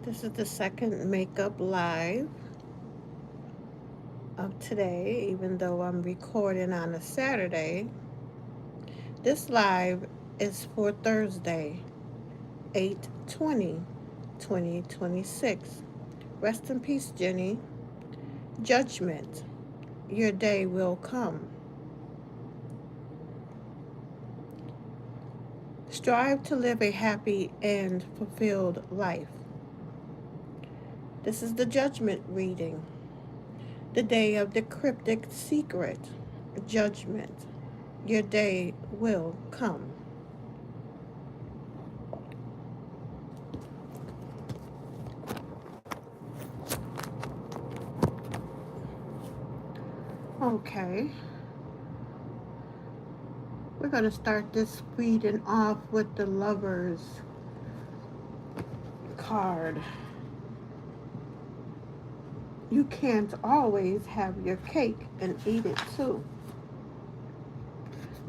This is the second makeup live of today, even though I'm recording on a Saturday. This live is for Thursday, 8/20, 2026. Rest in peace, Jenny. Judgment. Your day will come. Strive to live a happy and fulfilled life. This is the judgment reading. The day of the cryptic secret. Judgment. Your day will come. Okay, we're going to start this reading off with the Lovers card. You can't always have your cake and eat it too.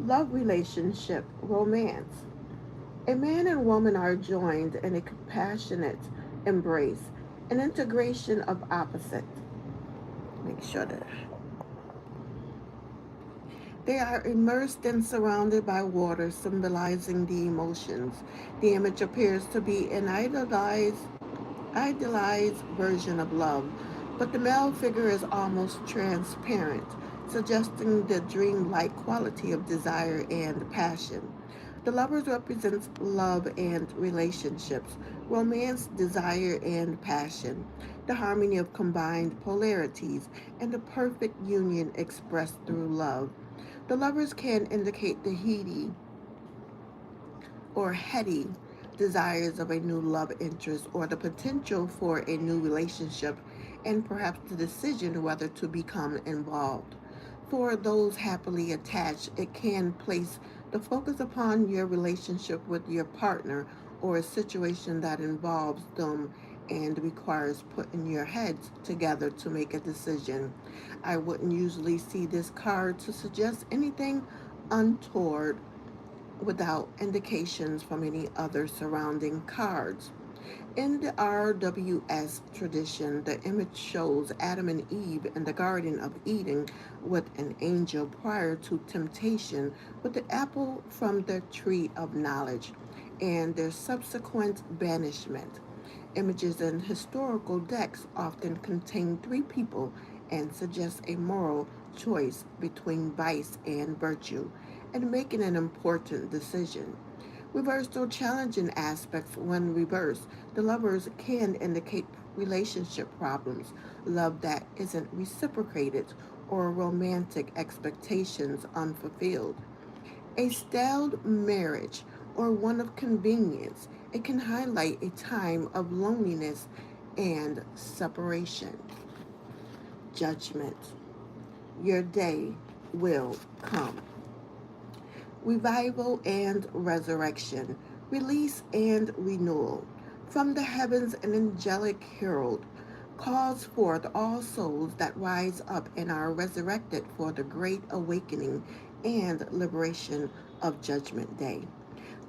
Love relationship, romance. A man and woman are joined in a compassionate embrace, an integration of opposites. Make sure that they are immersed and surrounded by water, symbolizing the emotions. The image appears to be an idealized version of love, but the male figure is almost transparent, suggesting the dreamlike quality of desire and passion. The lovers represents love and relationships, romance, desire, and passion, the harmony of combined polarities, and the perfect union expressed through love. The lovers can indicate the heady desires of a new love interest or the potential for a new relationship and perhaps the decision whether to become involved. For those happily attached, it can place the focus upon your relationship with your partner or a situation that involves them and requires putting your heads together to make a decision. I wouldn't usually see this card to suggest anything untoward without indications from any other surrounding cards. In the RWS tradition, the image shows Adam and Eve in the Garden of Eden with an angel prior to temptation with the apple from the tree of knowledge and their subsequent banishment. Images in historical decks often contain three people and suggest a moral choice between vice and virtue and making an important decision. Reversed or challenging aspects when reversed, the lovers can indicate relationship problems, love that isn't reciprocated, or romantic expectations unfulfilled. A stalled marriage or one of convenience, it can highlight a time of loneliness and separation. Judgment. Your day will come. Revival and resurrection, release and renewal. From the heavens, an angelic herald calls forth all souls that rise up and are resurrected for the great awakening and liberation of Judgment Day.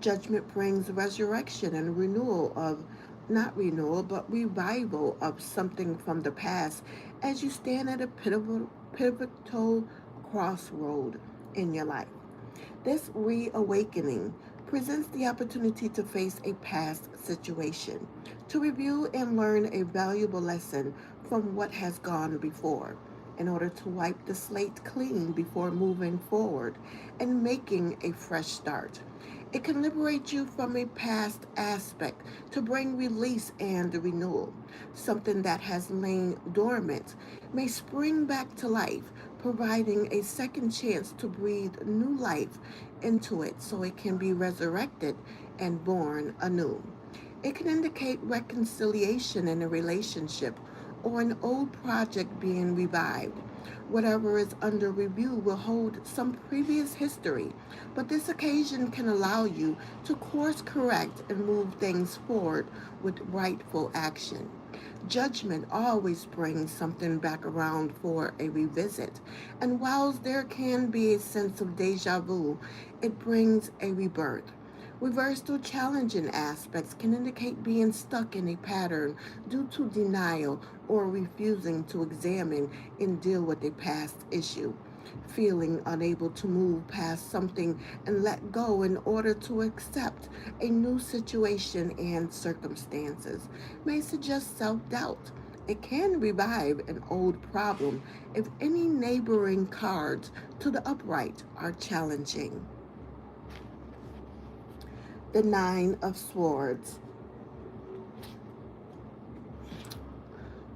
Judgment brings resurrection and renewal of, not renewal, but revival of something from the past as you stand at a pivotal crossroad in your life. This reawakening presents the opportunity to face a past situation, to review and learn a valuable lesson from what has gone before, in order to wipe the slate clean before moving forward and making a fresh start. It can liberate you from a past aspect to bring release and renewal. Something that has lain dormant may spring back to life, providing a second chance to breathe new life into it so it can be resurrected and born anew. It can indicate reconciliation in a relationship or an old project being revived. Whatever is under review will hold some previous history, but this occasion can allow you to course correct and move things forward with rightful action. Judgment always brings something back around for a revisit, and whilst there can be a sense of deja vu, it brings a rebirth. Reversed or challenging aspects can indicate being stuck in a pattern due to denial or refusing to examine and deal with a past issue. Feeling unable to move past something and let go in order to accept a new situation and circumstances may suggest self doubt. It can revive an old problem if any neighboring cards to the upright are challenging. The Nine of Swords.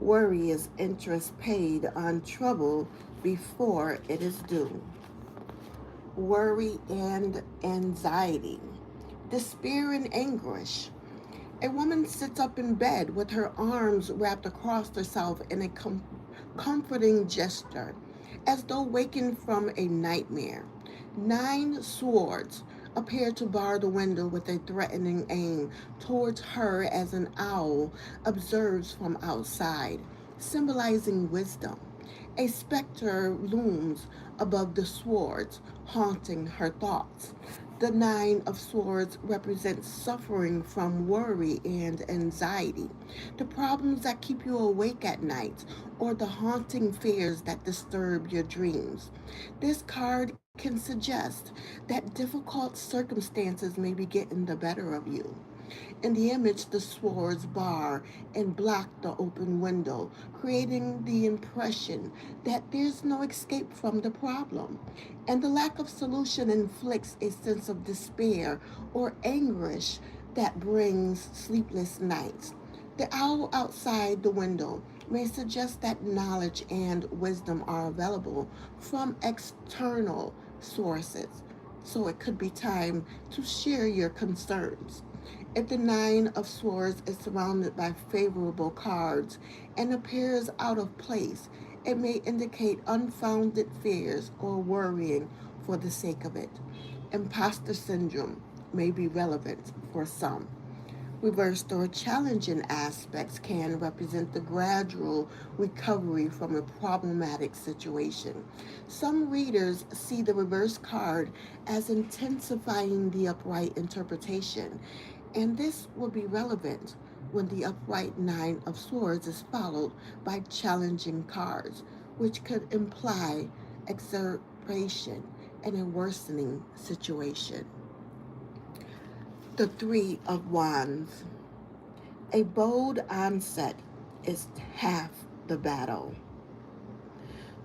Worry is interest paid on trouble before it is due. Worry and anxiety. Despair and anguish. A woman sits up in bed with her arms wrapped across herself in a comforting gesture, as though waking from a nightmare. Nine swords appear to bar the window with a threatening aim towards her as an owl observes from outside, symbolizing wisdom. A specter looms above the swords, haunting her thoughts. The Nine of Swords represents suffering from worry and anxiety, the problems that keep you awake at night, or the haunting fears that disturb your dreams. This card can suggest that difficult circumstances may be getting the better of you. In the image, the swords bar and block the open window, creating the impression that there's no escape from the problem. And the lack of solution inflicts a sense of despair or anguish that brings sleepless nights. The owl outside the window may suggest that knowledge and wisdom are available from external sources. So it could be time to share your concerns. If the Nine of Swords is surrounded by favorable cards and appears out of place, it may indicate unfounded fears or worrying for the sake of it. Imposter syndrome may be relevant for some. Reversed or challenging aspects can represent the gradual recovery from a problematic situation. Some readers see the reverse card as intensifying the upright interpretation, and this will be relevant when the upright Nine of Swords is followed by challenging cards, which could imply exacerbation and a worsening situation. The Three of Wands. A bold onset is half the battle.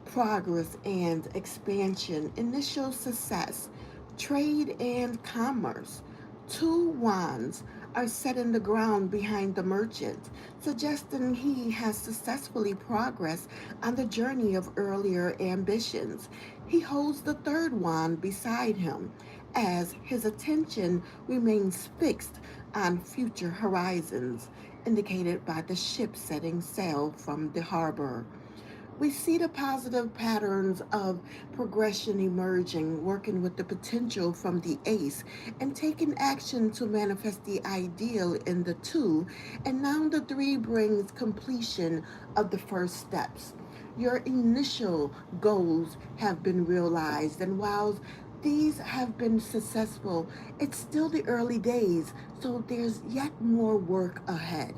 Progress and expansion, initial success, trade and commerce. Two wands are set in the ground behind the merchant, suggesting he has successfully progressed on the journey of earlier ambitions. He holds the third wand beside him as his attention remains fixed on future horizons, indicated by the ship setting sail from the harbor. We see the positive patterns of progression emerging, working with the potential from the ace and taking action to manifest the ideal in the two. And now the three brings completion of the first steps. Your initial goals have been realized, and while these have been successful, it's still the early days, so there's yet more work ahead.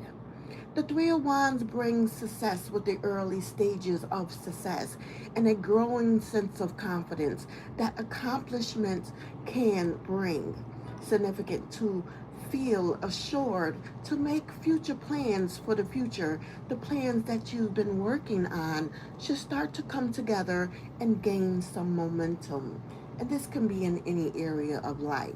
The Three of Wands brings success with the early stages of success and a growing sense of confidence that accomplishments can bring. Significant to feel assured to make future plans for the future. The plans that you've been working on should start to come together and gain some momentum. And this can be in any area of life.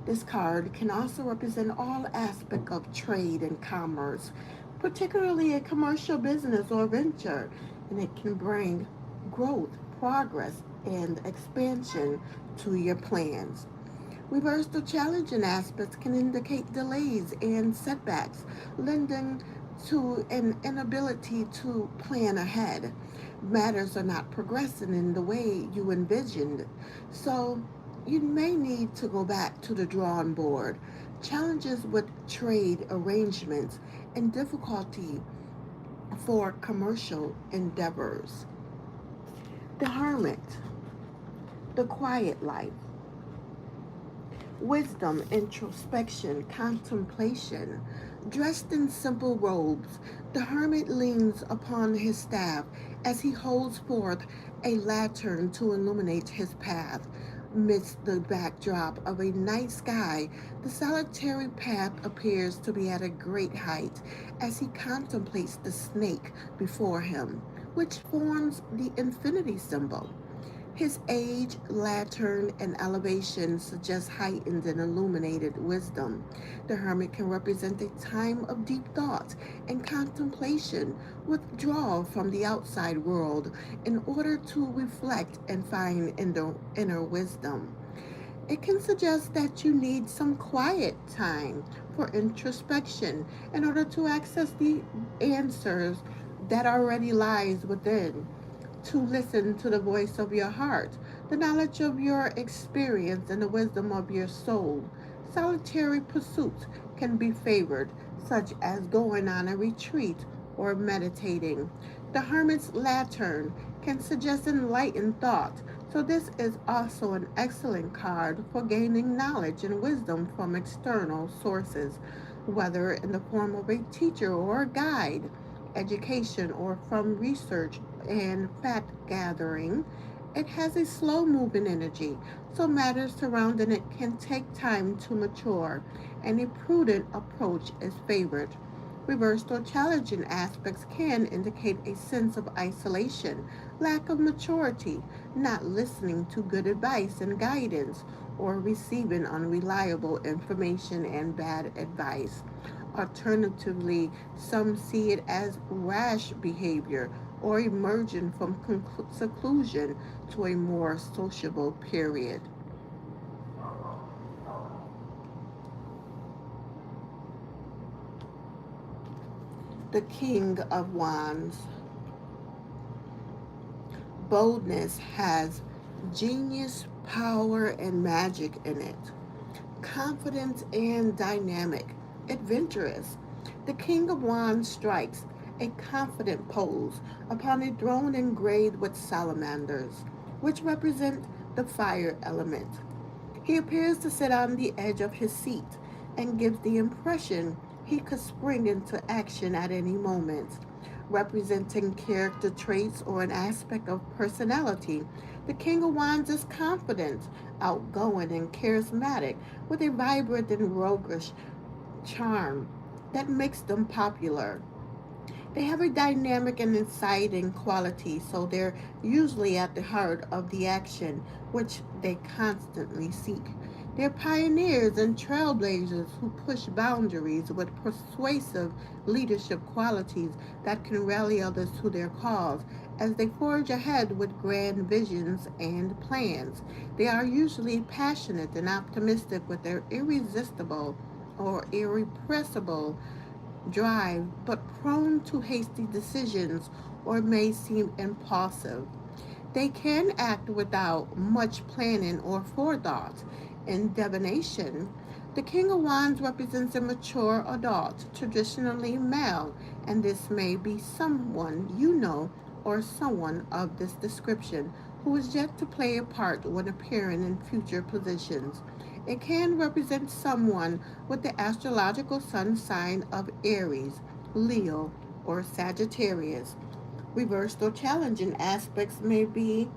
This card can also represent all aspects of trade and commerce, particularly a commercial business or venture, and it can bring growth, progress, and expansion to your plans. Reversed or challenging aspects can indicate delays and setbacks, lending to an inability to plan ahead. Matters are not progressing in the way you envisioned, so you may need to go back to the drawing board. Challenges with trade arrangements and difficulty for commercial endeavors. The Hermit, the quiet life. Wisdom, introspection, contemplation. Dressed in simple robes, the hermit leans upon his staff as he holds forth a lantern to illuminate his path. Amidst the backdrop of a night sky, the solitary path appears to be at a great height as he contemplates the snake before him, which forms the infinity symbol. His age, lantern, and elevation suggest heightened and illuminated wisdom. The hermit can represent a time of deep thought and contemplation, withdrawal from the outside world in order to reflect and find inner wisdom. It can suggest that you need some quiet time for introspection in order to access the answers that already lies within, to listen to the voice of your heart, the knowledge of your experience, and the wisdom of your soul. Solitary pursuits can be favored, such as going on a retreat or meditating. The hermit's lantern can suggest enlightened thought, so this is also an excellent card for gaining knowledge and wisdom from external sources, whether in the form of a teacher or a guide, education, or from research and fact gathering. It has a slow moving energy, so matters surrounding it can take time to mature, and a prudent approach is favored. Reversed or challenging aspects can indicate a sense of isolation, lack of maturity, not listening to good advice and guidance, or receiving unreliable information and bad advice. Alternatively, some see it as rash behavior or emerging from seclusion to a more sociable period. The King of Wands. Boldness has genius, power, and magic in it. Confident and dynamic, adventurous. The King of Wands strikes a confident pose upon a throne engraved with salamanders, which represent the fire element. He appears to sit on the edge of his seat and gives the impression he could spring into action at any moment. Representing character traits or an aspect of personality, the King of Wands is confident, outgoing, and charismatic, with a vibrant and roguish charm that makes them popular. They have a dynamic and exciting quality, so they're usually at the heart of the action, which they constantly seek. They're pioneers and trailblazers who push boundaries with persuasive leadership qualities that can rally others to their cause as they forge ahead with grand visions and plans. They are usually passionate and optimistic with their irresistible or irrepressible drive, but prone to hasty decisions or may seem impulsive. They can act without much planning or forethought. In divination, the King of Wands represents a mature adult, traditionally male, and this may be someone you know or someone of this description who is yet to play a part when appearing in future positions. It can represent someone with the astrological sun sign of Aries, Leo, or Sagittarius. Reversed or challenging aspects may be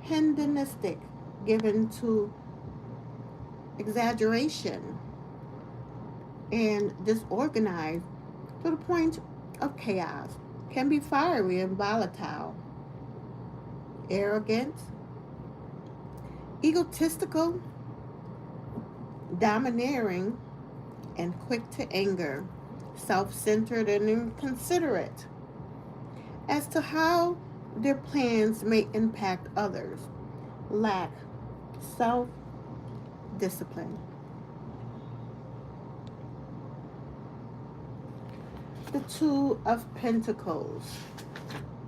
hedonistic, given to exaggeration, and disorganized to the point of chaos. Can be fiery and volatile, arrogant, egotistical, domineering, and quick to anger, self centered, and inconsiderate. As to how their plans may impact others, lack self discipline. The Two of Pentacles,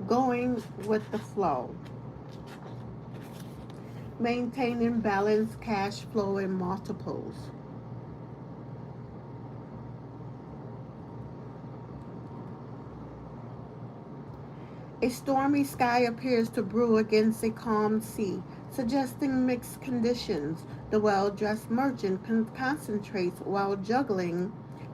going with the flow, maintaining balanced cash flow and multiples. A stormy sky appears to brew against a calm sea, suggesting mixed conditions. The well dressed merchant concentrates while juggling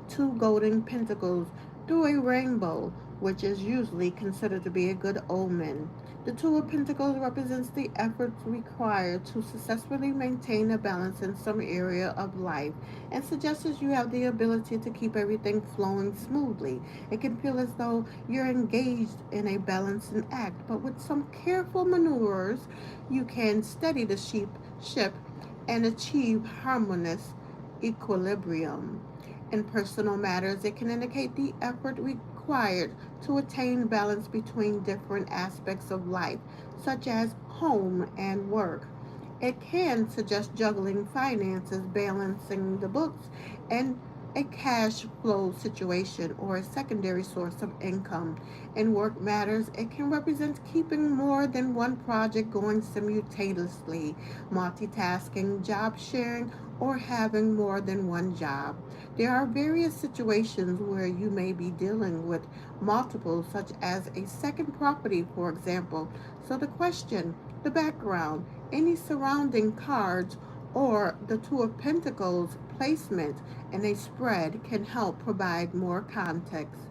two golden pentacles through a rainbow, which is usually considered to be a good omen. The Two of Pentacles represents the efforts required to successfully maintain a balance in some area of life and suggests you have the ability to keep everything flowing smoothly. It can feel as though you're engaged in a balancing act, but with some careful maneuvers, you can steady the ship and achieve harmonious equilibrium. In personal matters, it can indicate the effort required to attain balance between different aspects of life, such as home and work. It can suggest juggling finances, balancing the books, and a cash flow situation or a secondary source of income. In work matters, it can represent keeping more than one project going simultaneously, multitasking, job sharing, or having more than one job. There are various situations where you may be dealing with multiple, such as a second property, for example. So the question, the background, any surrounding cards, or the Two of Pentacles placement in a spread can help provide more context.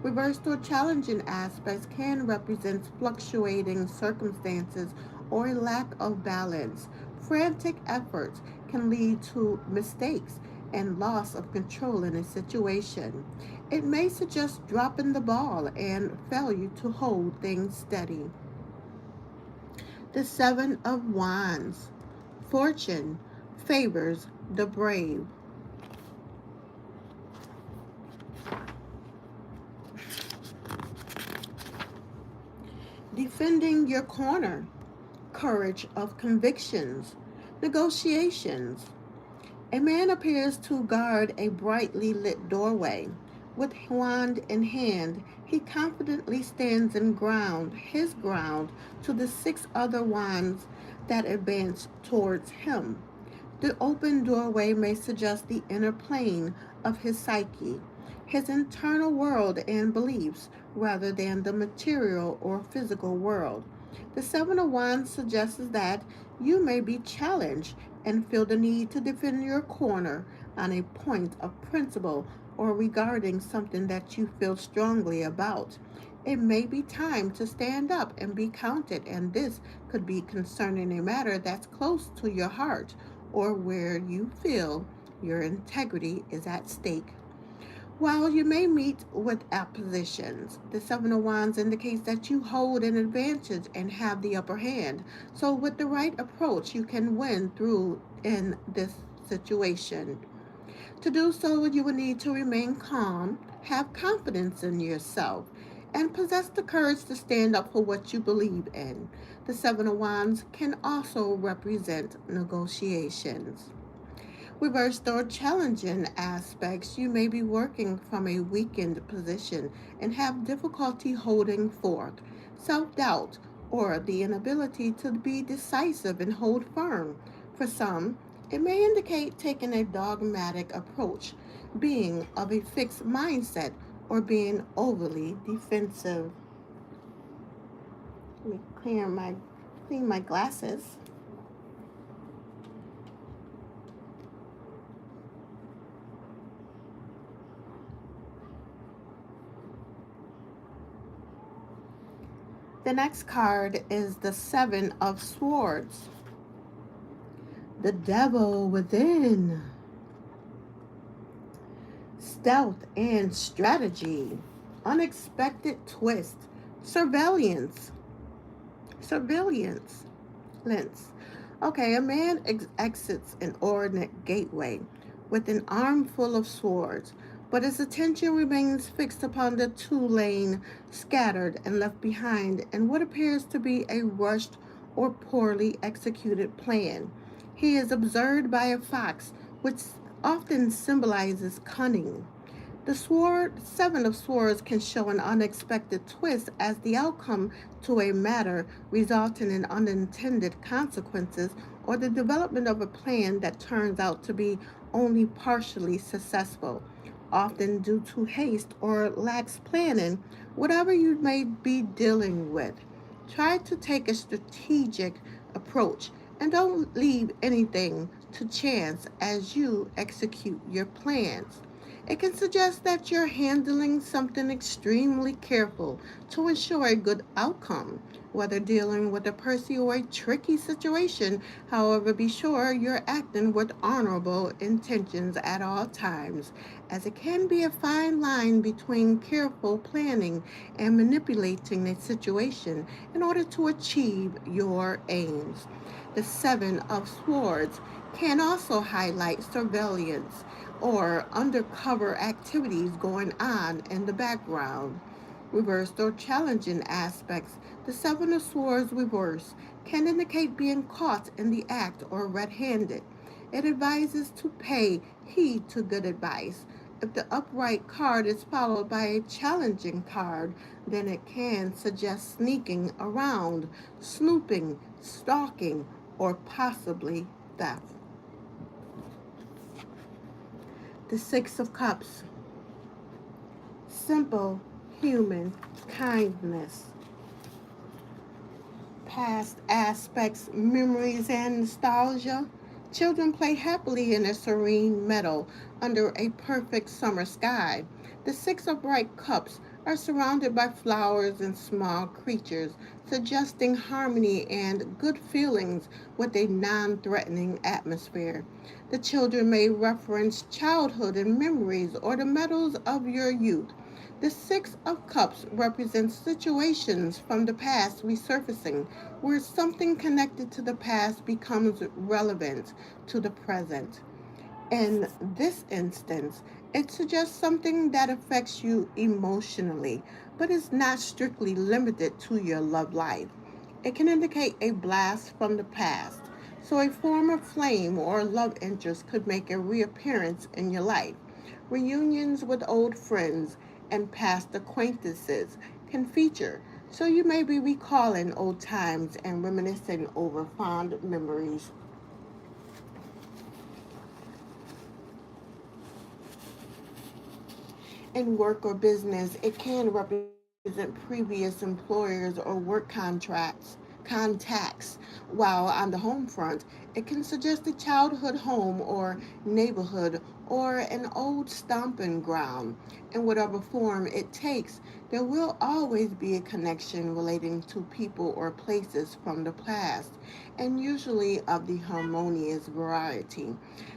Reversed or challenging aspects can represent fluctuating circumstances or a lack of balance. Frantic efforts can lead to mistakes and loss of control in a situation. It may suggest dropping the ball and failure to hold things steady. The Seven of Wands. Fortune favors the brave. Defending your corner. Courage of convictions. Negotiations. A man appears to guard a brightly lit doorway. With wand in hand, he confidently stands his ground to the six other wands that advance towards him. The open doorway may suggest the inner plane of his psyche, his internal world and beliefs, rather than the material or physical world. The Seven of Wands suggests that you may be challenged and feel the need to defend your corner on a point of principle or regarding something that you feel strongly about. It may be time to stand up and be counted, and this could be concerning a matter that's close to your heart or where you feel your integrity is at stake. While you may meet with oppositions, the Seven of Wands indicates that you hold an advantage and have the upper hand. So, with the right approach, you can win through in this situation. To do so, you will need to remain calm, have confidence in yourself, and possess the courage to stand up for what you believe in. The Seven of Wands can also represent negotiations. Reversed or challenging aspects, you may be working from a weakened position and have difficulty holding forth. Self doubt or the inability to be decisive and hold firm. For some, it may indicate taking a dogmatic approach, being of a fixed mindset, or being overly defensive. Let me clean my glasses. The next card is the Seven of Swords. The Devil Within. Stealth and strategy. Unexpected twist. Surveillance. Surveillance. Lens. Okay, a man exits an ordinate gateway with an armful of swords, but his attention remains fixed upon the two lane scattered and left behind in what appears to be a rushed or poorly executed plan. He is observed by a fox, which often symbolizes cunning. The Seven of Swords can show an unexpected twist as the outcome to a matter resulting in unintended consequences or the development of a plan that turns out to be only partially successful, often due to haste or lax planning. Whatever you may be dealing with, try to take a strategic approach and don't leave anything to chance as you execute your plans. It can suggest that you're handling something extremely careful to ensure a good outcome, whether dealing with a person or a tricky situation. However, be sure you're acting with honorable intentions at all times, as it can be a fine line between careful planning and manipulating a situation in order to achieve your aims. The Seven of Swords can also highlight surveillance or undercover activities going on in the background. Reversed or challenging aspects. The Seven of Swords reverse can indicate being caught in the act or red handed. It advises to pay heed to good advice. If the upright card is followed by a challenging card, then it can suggest sneaking around, snooping, stalking, or possibly theft. The Six of Cups. Simple human kindness. Past aspects, memories, and nostalgia. Children play happily in a serene meadow under a perfect summer sky. The Six of Bright Cups are surrounded by flowers and small creatures, suggesting harmony and good feelings with a non threatening atmosphere. The children may reference childhood and memories or the meadows of your youth. The Six of Cups represents situations from the past resurfacing, where something connected to the past becomes relevant to the present. In this instance, it suggests something that affects you emotionally, but is not strictly limited to your love life. It can indicate a blast from the past, so a former flame or love interest could make a reappearance in your life. Reunions with old friends and past acquaintances can feature, so you may be recalling old times and reminiscing over fond memories. In work or business, it can represent previous employers or work contacts, while on the home front, it can suggest a childhood home or neighborhood or an old stomping ground. In whatever form it takes, there will always be a connection relating to people or places from the past, and usually of the harmonious variety.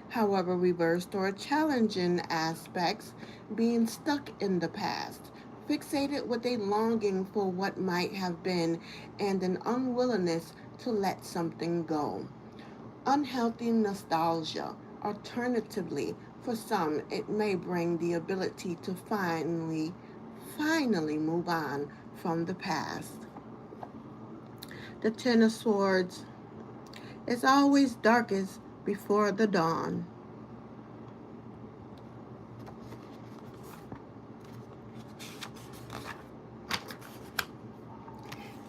However, reversed or challenging aspects, being stuck in the past, fixated with a longing for what might have been and an unwillingness to let something go. Unhealthy nostalgia. Alternatively, for some, it may bring the ability to finally move on from the past. The Ten of Swords is always darkest before the dawn.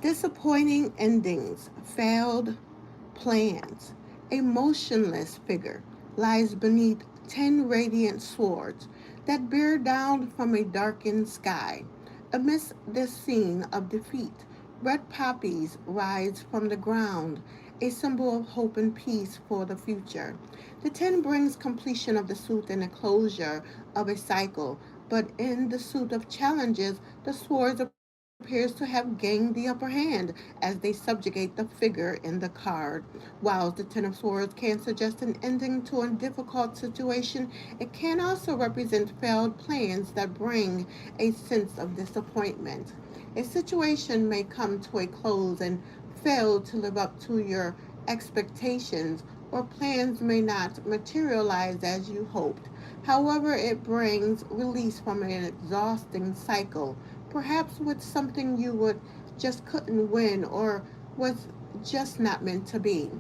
Disappointing endings, failed plans. A motionless figure lies beneath 10 radiant swords that bear down from a darkened sky. Amidst this scene of defeat, red poppies rise from the ground, a symbol of hope and peace for the future. The 10 brings completion of the suit and a closure of a cycle, but in the suit of challenges, the swords appears to have gained the upper hand as they subjugate the figure in the card. While the Ten of Swords can suggest an ending to a difficult situation, it can also represent failed plans that bring a sense of disappointment. A situation may come to a close and fail to live up to your expectations, or plans may not materialize as you hoped. However, it brings release from an exhausting cycle, perhaps with something you would just couldn't win or was just not meant to be.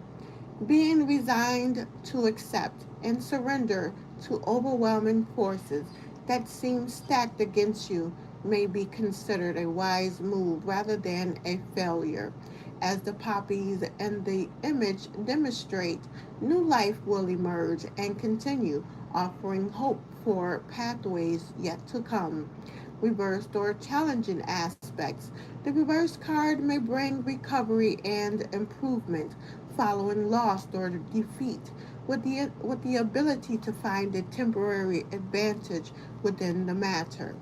Being resigned to accept and surrender to overwhelming forces that seem stacked against you may be considered a wise move rather than a failure. As the poppies and the image demonstrate, new life will emerge and continue, offering hope for pathways yet to come. Reversed or challenging aspects. The reverse card may bring recovery and improvement following loss or defeat, with the ability to find a temporary advantage within the matter.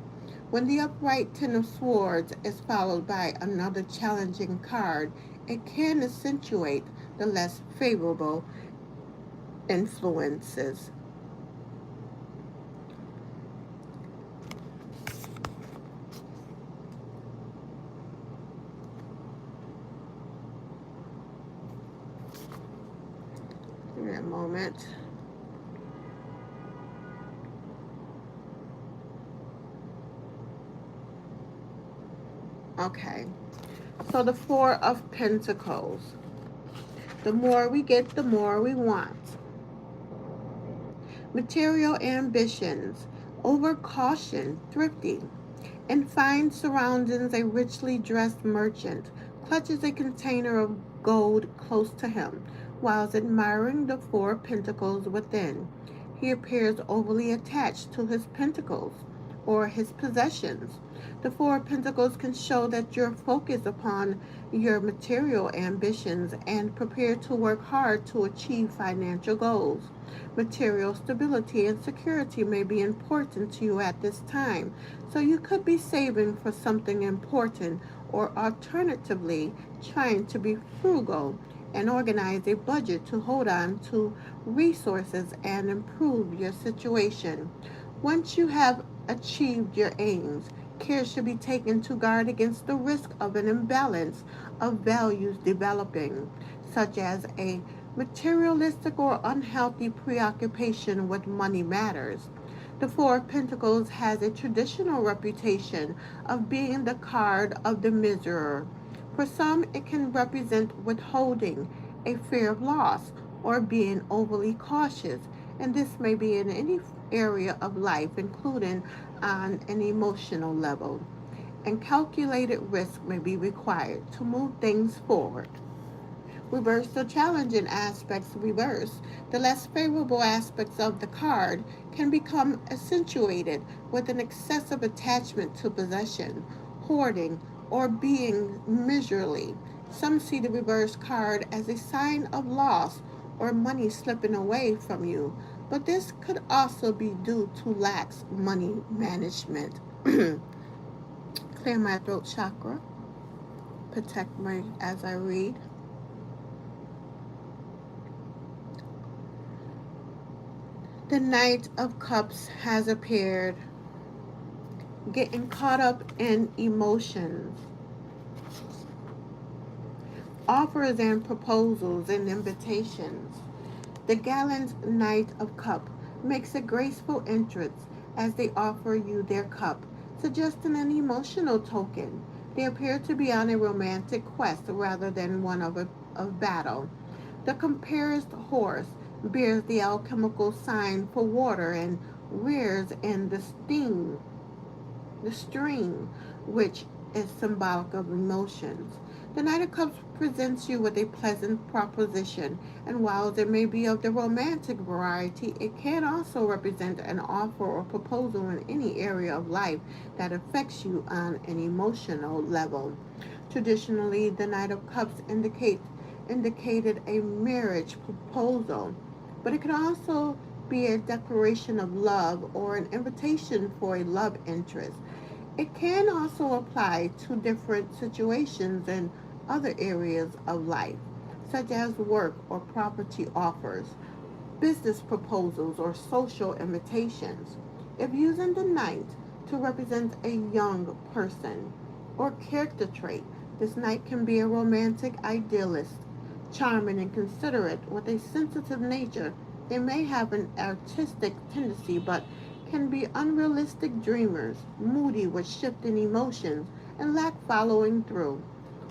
When the upright Ten of Swords is followed by another challenging card, it can accentuate the less favorable influences. Give me a moment. Okay, so the Four of Pentacles. The more we get, the more we want. Material ambitions, over caution, thrifty. In fine surroundings, a richly dressed merchant clutches a container of gold close to him, whilst admiring the four pentacles within. He appears overly attached to his pentacles or his possessions. The four pentacles can show that you're focused upon your material ambitions and prepared to work hard to achieve financial goals. Material stability and security may be important to you at this time, so you could be saving for something important or alternatively trying to be frugal and organize a budget to hold on to resources and improve your situation. Once you have achieved your aims, care should be taken to guard against the risk of an imbalance of values developing, such as a materialistic or unhealthy preoccupation with money matters. The Four of Pentacles has a traditional reputation of being the card of the miserer. For some, it can represent withholding, a fear of loss, or being overly cautious, and this may be in any area of life, including on an emotional level. And calculated risk may be required to move things forward. Reverse the challenging aspects reverse. The less favorable aspects of the card can become accentuated with an excessive attachment to possession, hoarding, or being miserly. Some see the reverse card as a sign of loss or money slipping away from you, but this could also be due to lax money management. Clear my throat chakra, protect my as I read. The Knight of Cups has appeared, getting caught up in emotions, offers and proposals and invitations. The gallant Knight of Cups makes a graceful entrance as they offer you their cup, suggesting an emotional token. They appear to be on a romantic quest rather than one of battle. The comparist horse bears the alchemical sign for water and rears in the stream, which is symbolic of emotions. The Knight of Cups presents you with a pleasant proposition, and while it may be of the romantic variety, it can also represent an offer or proposal in any area of life that affects you on an emotional level. Traditionally, the Knight of Cups indicated a marriage proposal, but it can also be a declaration of love or an invitation for a love interest. It can also apply to different situations in other areas of life, such as work or property offers, business proposals, or social invitations. If using the knight to represent a young person or character trait, this knight can be a romantic idealist, charming and considerate with a sensitive nature. They may have an artistic tendency but can be unrealistic dreamers, moody with shifting emotions, and lack following through.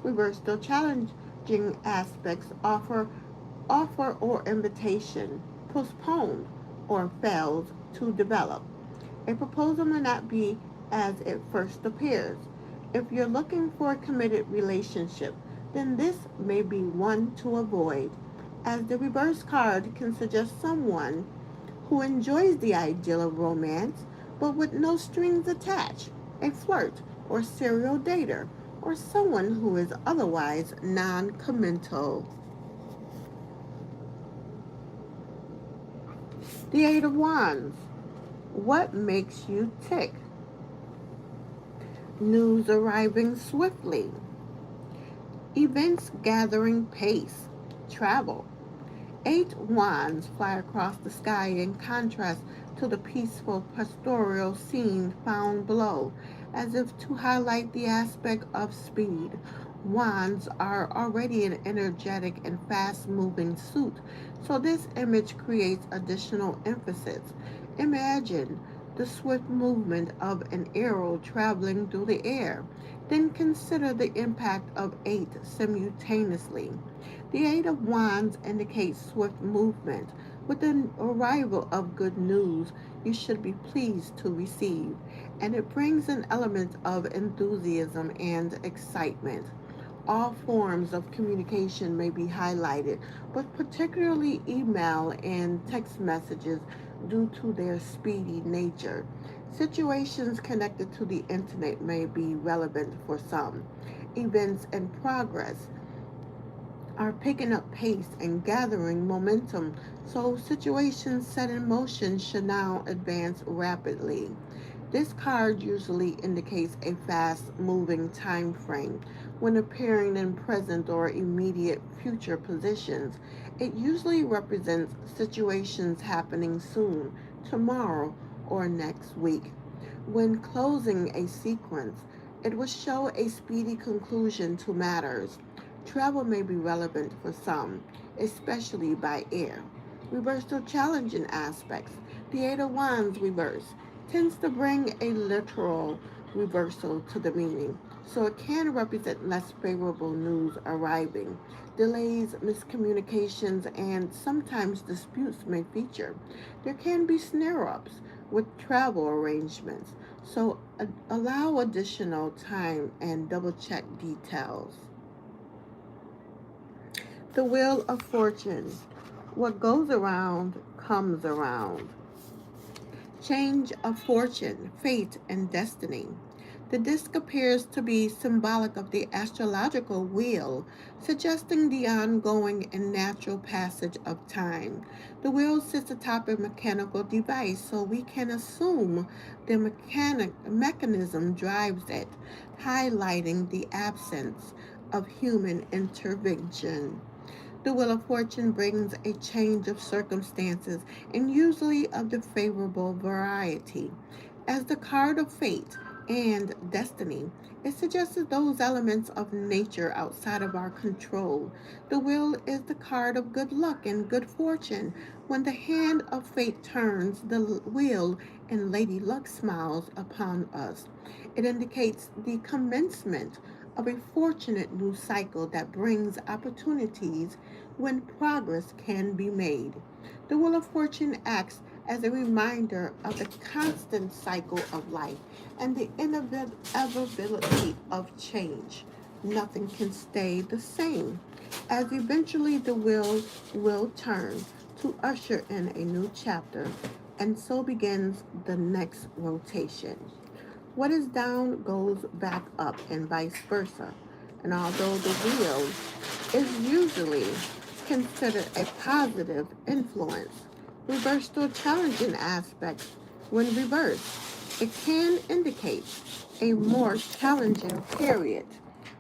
Reverse the challenging aspects offer or invitation, postponed or fails to develop. A proposal may not be as it first appears. If you're looking for a committed relationship, then this may be one to avoid, as the reverse card can suggest someone who enjoys the ideal of romance but with no strings attached, a flirt or serial dater, or someone who is otherwise non committal. The Eight of Wands. What makes you tick? News arriving swiftly. Events gathering pace. Travel. Eight wands fly across the sky in contrast to the peaceful pastoral scene found below, as if to highlight the aspect of speed. Wands are already an energetic and fast moving suit, so this image creates additional emphasis. Imagine the swift movement of an arrow traveling through the air. Then consider the impact of eight simultaneously. The Eight of Wands indicates swift movement. With the arrival of good news, you should be pleased to receive, and it brings an element of enthusiasm and excitement. All forms of communication may be highlighted, but particularly email and text messages due to their speedy nature. Situations connected to the internet may be relevant for some. Events in progress are picking up pace and gathering momentum, so situations set in motion should now advance rapidly. This card usually indicates a fast moving time frame when appearing in present or immediate future positions. It usually represents situations happening soon, tomorrow, or next week. When closing a sequence, it will show a speedy conclusion to matters. Travel may be relevant for some, especially by air. Reversal challenging aspects. The Eight of Wands reverse tends to bring a literal reversal to the meaning, so it can represent less favorable news arriving. Delays, miscommunications, and sometimes disputes may feature. There can be snare ups with travel arrangements, so allow additional time and double check details. The Wheel of Fortune. What goes around comes around. Change of fortune, fate, and destiny. The disc appears to be symbolic of the astrological wheel, suggesting the ongoing and natural passage of time. The wheel sits atop a mechanical device, so we can assume the mechanism drives it, highlighting the absence of human intervention. The Wheel of Fortune brings a change of circumstances and usually of the favorable variety. As the card of fate and destiny, it suggests those elements of nature outside of our control. The wheel is the card of good luck and good fortune. When the hand of fate turns the wheel and Lady Luck smiles upon us, it indicates the commencement of a fortunate new cycle that brings opportunities when progress can be made. The Wheel of Fortune acts as a reminder of the constant cycle of life and the inevitability of change. Nothing can stay the same, as eventually the wheel will turn to usher in a new chapter, and so begins the next rotation. What is down goes back up, and vice versa. And although the wheel is usually considered a positive influence, reversed or challenging aspects when reversed, it can indicate a more challenging period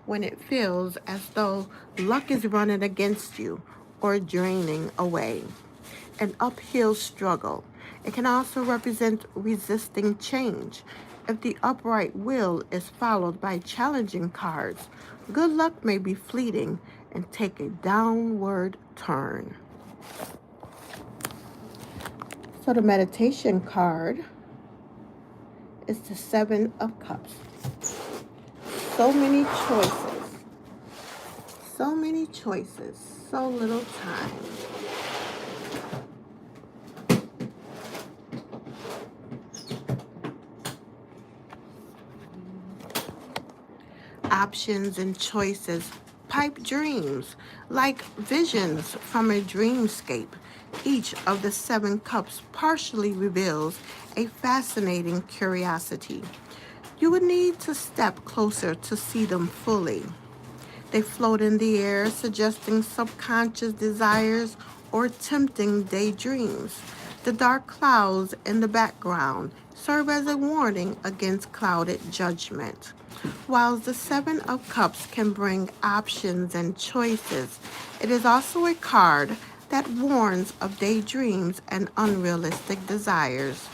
when it feels as though luck is running against you or draining away. An uphill struggle. It can also represent resisting change. If the upright will is followed by challenging cards, good luck may be fleeting and take a downward turn. So the meditation card is the Seven of Cups. So many choices. So many choices. So little time. Options and choices, pipe dreams, like visions from a dreamscape. Each of the seven cups partially reveals a fascinating curiosity. You would need to step closer to see them fully. They float in the air, suggesting subconscious desires or tempting daydreams. The dark clouds in the background serve as a warning against clouded judgment. While the Seven of Cups can bring options and choices, it is also a card that warns of daydreams and unrealistic desires.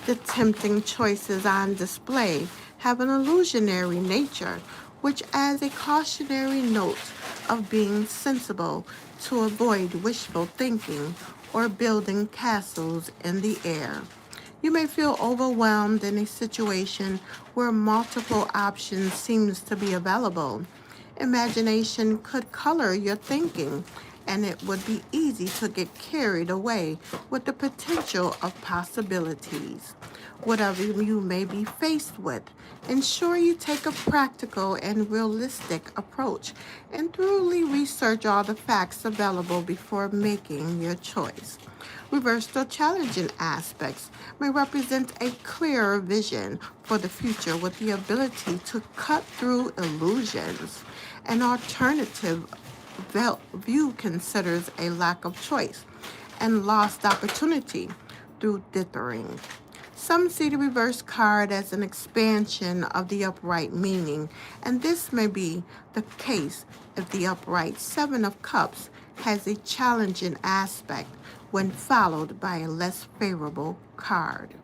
The tempting choices on display have an illusionary nature, which adds a cautionary note of being sensible to avoid wishful thinking or building castles in the air. You may feel overwhelmed in a situation where multiple options seems to be available. Imagination could color your thinking, and it would be easy to get carried away with the potential of possibilities. Whatever you may be faced with, ensure you take a practical and realistic approach and thoroughly research all the facts available before making your choice. Reversed or challenging aspects may represent a clearer vision for the future with the ability to cut through illusions. An alternative view considers a lack of choice and lost opportunity through dithering. Some see the reverse card as an expansion of the upright meaning, and this may be the case if the upright Seven of Cups has a challenging aspect when followed by a less favorable card.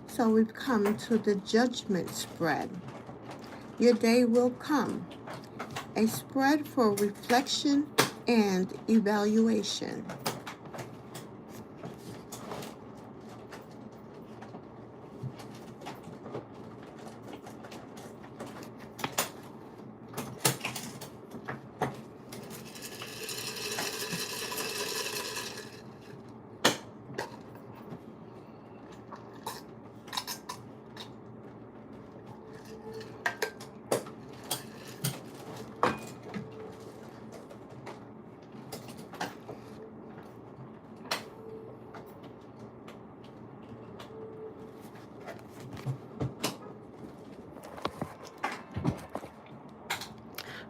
So we've come to the judgment spread. Your day will come. A spread for reflection and evaluation.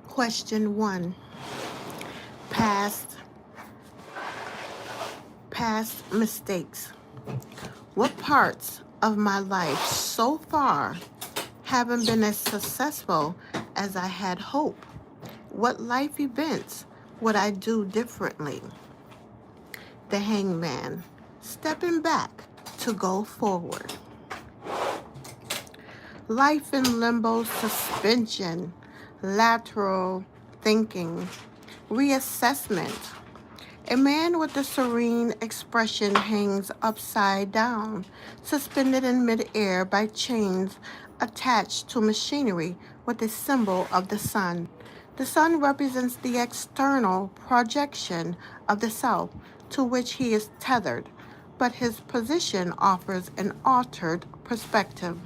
Question 1. Past mistakes. What parts of my life so far haven't been as successful as I had hoped? What life events would I do differently? The Hangman. Stepping back to go forward. Life in limbo, suspension, lateral thinking, reassessment. A man with a serene expression hangs upside down, suspended in midair by chains attached to machinery with a symbol of the sun. The sun represents the external projection of the self to which he is tethered, but his position offers an altered perspective.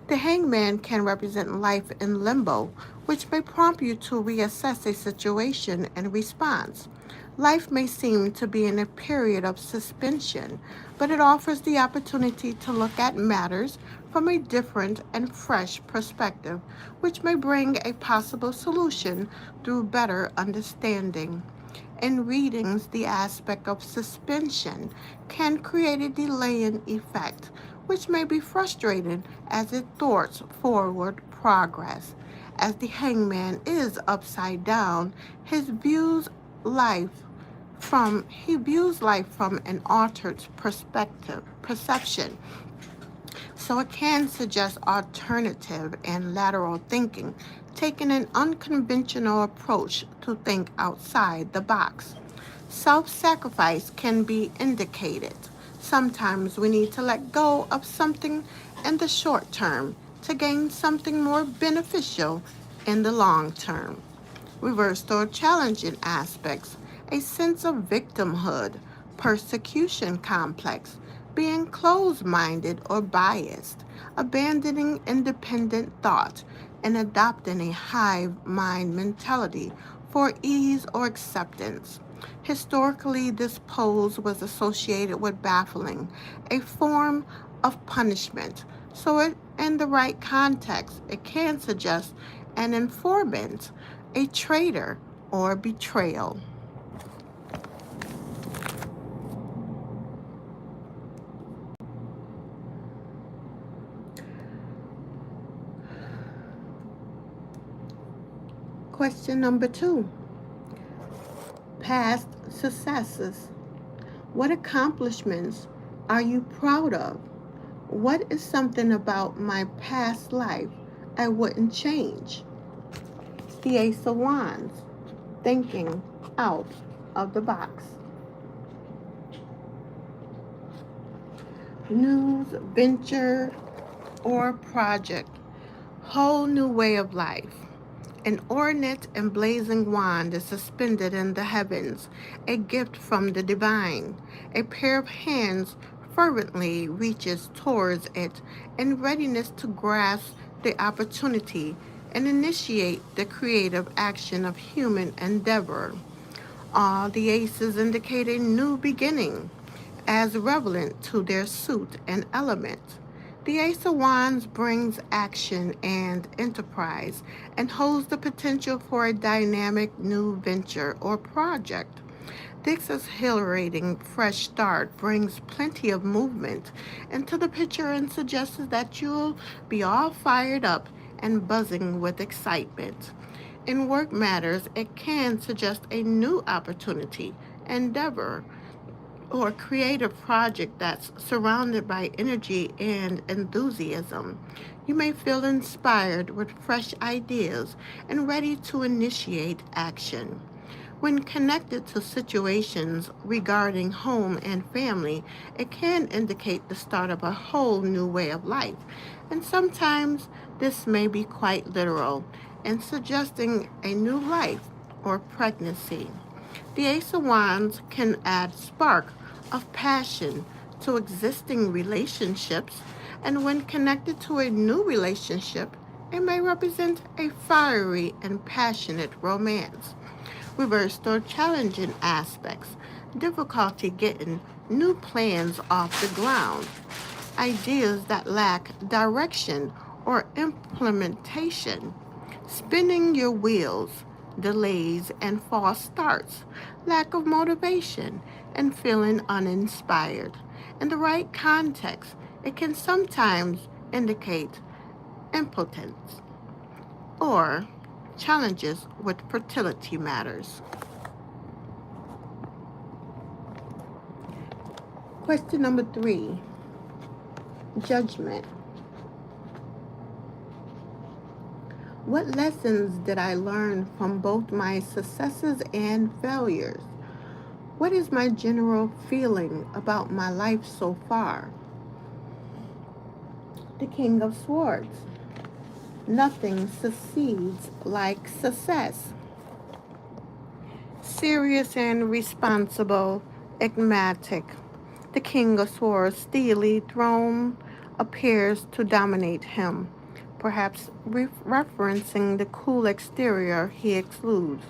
The hangman can represent life in limbo, which may prompt you to reassess a situation and response. Life may seem to be in a period of suspension, but it offers the opportunity to look at matters from a different and fresh perspective, which may bring a possible solution through better understanding. In readings, the aspect of suspension can create a delaying effect, which may be frustrating as it thwarts forward progress. As the hangman is upside down, he views life from an altered perception. So it can suggest alternative and lateral thinking, taking an unconventional approach to think outside the box. Self-sacrifice can be indicated. Sometimes we need to let go of something in the short term to gain something more beneficial in the long term. Reversed or challenging aspects, a sense of victimhood, persecution complex, being closed-minded or biased, abandoning independent thought, and adopting a hive mind mentality for ease or acceptance. Historically, this pose was associated with baffling, a form of punishment. So in the right context, it can suggest an informant, a traitor, or betrayal. Question number 2. Past successes. What accomplishments are you proud of? What is something about my past life I wouldn't change? The Ace of Wands. Thinking out of the box. News, venture, or project. Whole new way of life. An ornate and blazing wand is suspended in the heavens, a gift from the divine. A pair of hands fervently reaches towards it in readiness to grasp the opportunity and initiate the creative action of human endeavor. All the aces indicate a new beginning, as relevant to their suit and element. The Ace of Wands brings action and enterprise and holds the potential for a dynamic new venture or project. This exhilarating fresh start brings plenty of movement into the picture and suggests that you'll be all fired up and buzzing with excitement. In work matters, it can suggest a new opportunity, endeavor, or creative project that's surrounded by energy and enthusiasm. You may feel inspired with fresh ideas and ready to initiate action. When connected to situations regarding home and family, it can indicate the start of a whole new way of life. And sometimes this may be quite literal in suggesting a new life or pregnancy. The Ace of Wands can add spark of passion to existing relationships, and when connected to a new relationship, it may represent a fiery and passionate romance. Reversed or challenging aspects, difficulty getting new plans off the ground, ideas that lack direction or implementation, spinning your wheels, delays and false starts, lack of motivation, and feeling uninspired. In the right context, it can sometimes indicate impotence or challenges with fertility matters. Question number 3. Judgment. What lessons did I learn from both my successes and failures? What is my general feeling about my life so far? The King of Swords. Nothing succeeds like success. Serious and responsible, enigmatic. The King of Swords' steely throne appears to dominate him, perhaps referencing the cool exterior he exudes.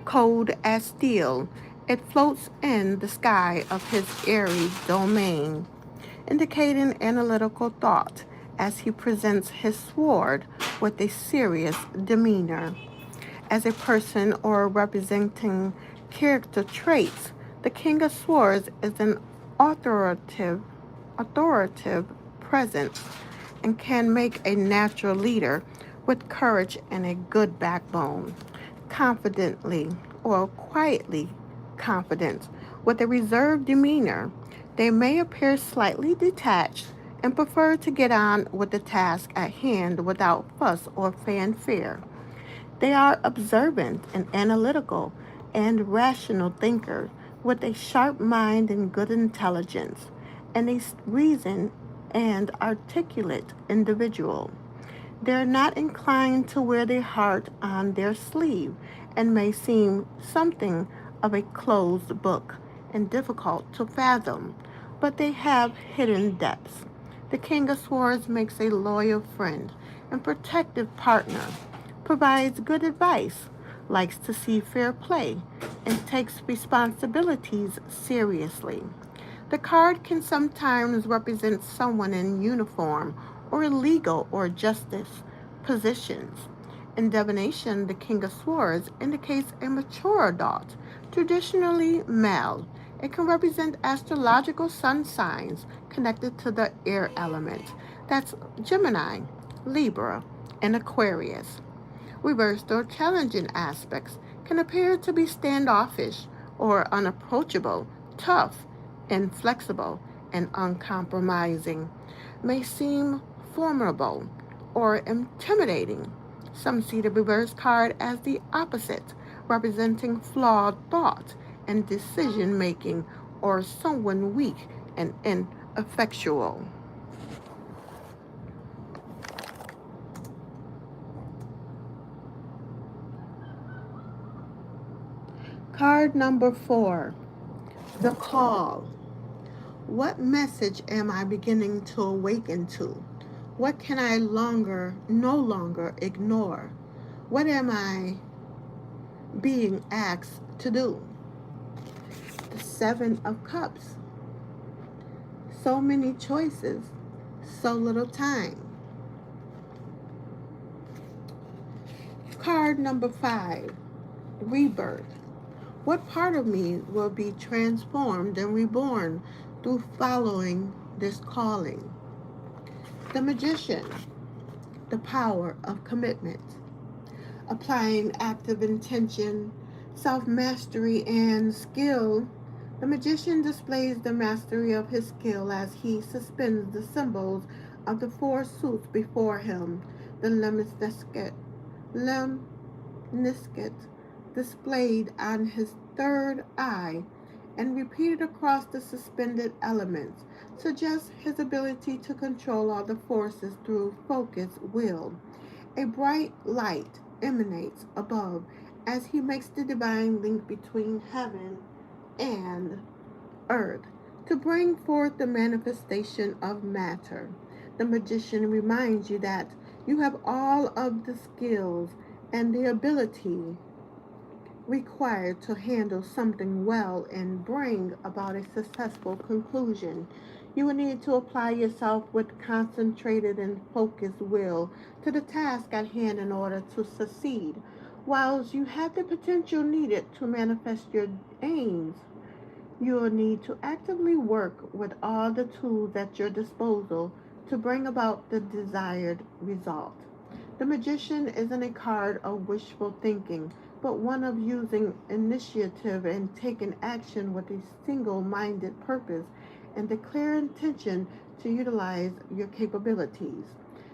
Cold as steel, it floats in the sky of his airy domain, indicating analytical thought as he presents his sword with a serious demeanor. As a person or representing character traits, the King of Swords is an authoritative, authoritative presence and can make a natural leader with courage and a good backbone. Confidently or quietly confident, with a reserved demeanor, they may appear slightly detached and prefer to get on with the task at hand without fuss or fanfare. They are observant and analytical and rational thinkers with a sharp mind and good intelligence, and a reasoned and articulate individual. They are not inclined to wear their heart on their sleeve and may seem something of a closed book and difficult to fathom, but they have hidden depths. The King of Swords makes a loyal friend and protective partner, provides good advice, likes to see fair play, and takes responsibilities seriously. The card can sometimes represent someone in uniform or legal or justice positions. In divination, the King of Swords indicates a mature adult, traditionally male. It can represent astrological sun signs connected to the air element. That's Gemini, Libra, and Aquarius. Reversed or challenging aspects can appear to be standoffish or unapproachable, tough, inflexible, and uncompromising, may seem formidable or intimidating. Some see the reverse card as the opposite, representing flawed thought and decision making, or someone weak and ineffectual. Card number 4, the call. What message am I beginning to awaken to? What can I no longer ignore? What am I being asked to do? The Seven of Cups. So many choices, so little time. Card number 5, rebirth. What part of me will be transformed and reborn through following this calling? The Magician, the power of commitment. Applying active intention, self mastery, and skill, the magician displays the mastery of his skill as he suspends the symbols of the four suits before him. The lemniscate displayed on his third eye and repeated across the suspended elements suggests his ability to control all the forces through focused will. A bright light emanates above as he makes the divine link between heaven and earth to bring forth the manifestation of matter. The magician reminds you that you have all of the skills and the ability required to handle something well and bring about a successful conclusion. You will need to apply yourself with concentrated and focused will to the task at hand in order to succeed. Whilst you have the potential needed to manifest your aims, you will need to actively work with all the tools at your disposal to bring about the desired result. The magician isn't a card of wishful thinking, but one of using initiative and taking action with a single minded purpose and the clear intention to utilize your capabilities.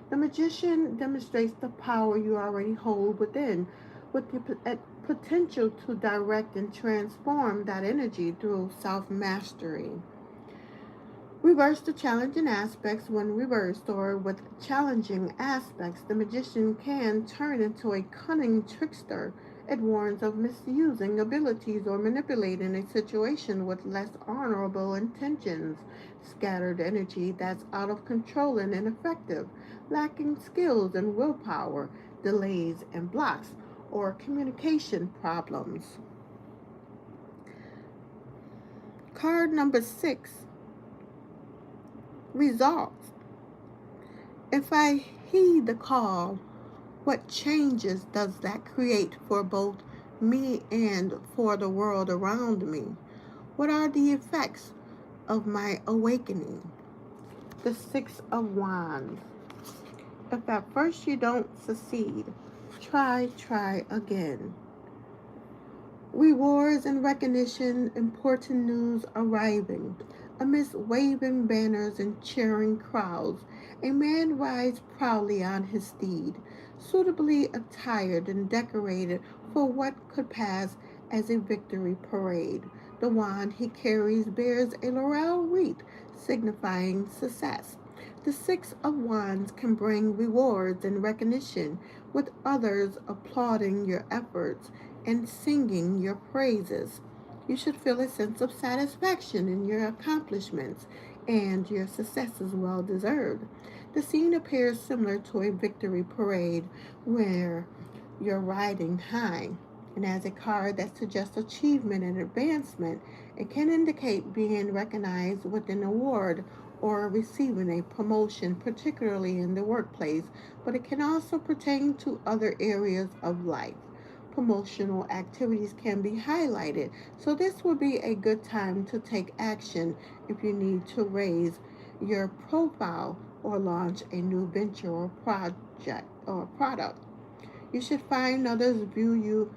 The magician demonstrates the power you already hold within with the potential to direct and transform that energy through self mastery. Reverse the challenging aspects. When reversed or with challenging aspects, the magician can turn into a cunning trickster. It warns of misusing abilities or manipulating a situation with less honorable intentions, scattered energy that's out of control and ineffective, lacking skills and willpower, delays and blocks, or communication problems. Card number 6, results. If I heed the call, what changes does that create for both me and for the world around me? What are the effects of my awakening? The Six of Wands. If at first you don't succeed, try again. Rewards and recognition, important news arriving. Amidst waving banners and cheering crowds, a man rides proudly on his steed, suitably attired and decorated for what could pass as a victory parade. The wand he carries bears a laurel wreath signifying success. The Six of Wands can bring rewards and recognition, with others applauding your efforts and singing your praises. You should feel a sense of satisfaction in your accomplishments, and your success is well deserved. The scene appears similar to a victory parade where you're riding high. And as a card that suggests achievement and advancement, it can indicate being recognized with an award or receiving a promotion, particularly in the workplace, but it can also pertain to other areas of life. Promotional activities can be highlighted, so this would be a good time to take action if you need to raise your profile or launch a new venture or project or product. You should find others view you